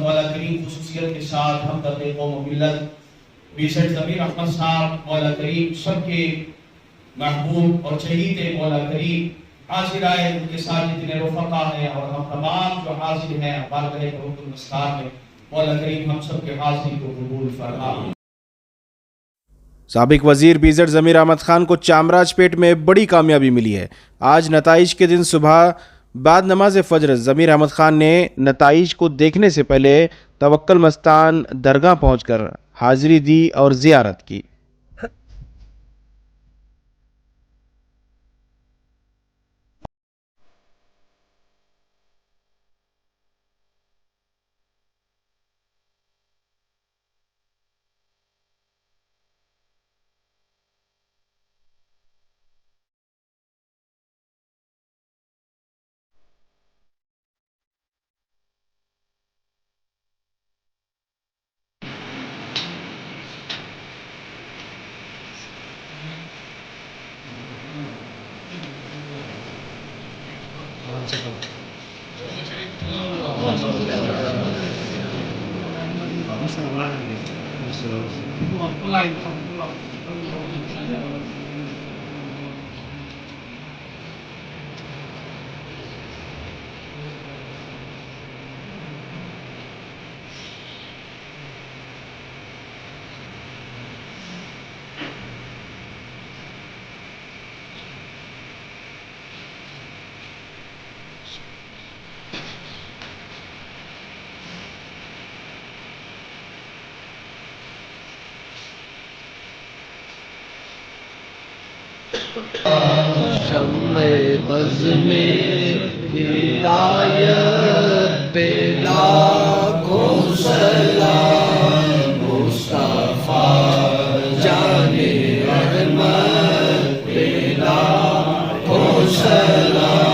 मौला करीम खुसूसियत के साथ हमदर्द कौम मिल्लत बीसठ ज़मीर अहमद साहब मौला करीम सबके महबूब और शहीद मौला करीम हाजिर आए, उनके साथ जितने रफ़क़ा हैं और हम तमाम जो हाजिर हैं बारगाह कबूल मस्तार में, मौला करीम हम सब के हाजिरी को कबूल फरमाए। साबिक वजीर बीजेड ज़मीर अहमद खान को चामराजपेट में बड़ी कामयाबी मिली है। आज नताइज के दिन सुबह बाद नमाज फजर ज़मीर अहमद खान ने नताइज को देखने से पहले तवक्कल मस्तान दरगाह पहुंचकर हाजिरी दी और ज़ियारत की। शम्मे बज़ में हिदायत पे लाखों सलाम, मुस्तफ़ा जाने रहमत पे लाखों सलाम।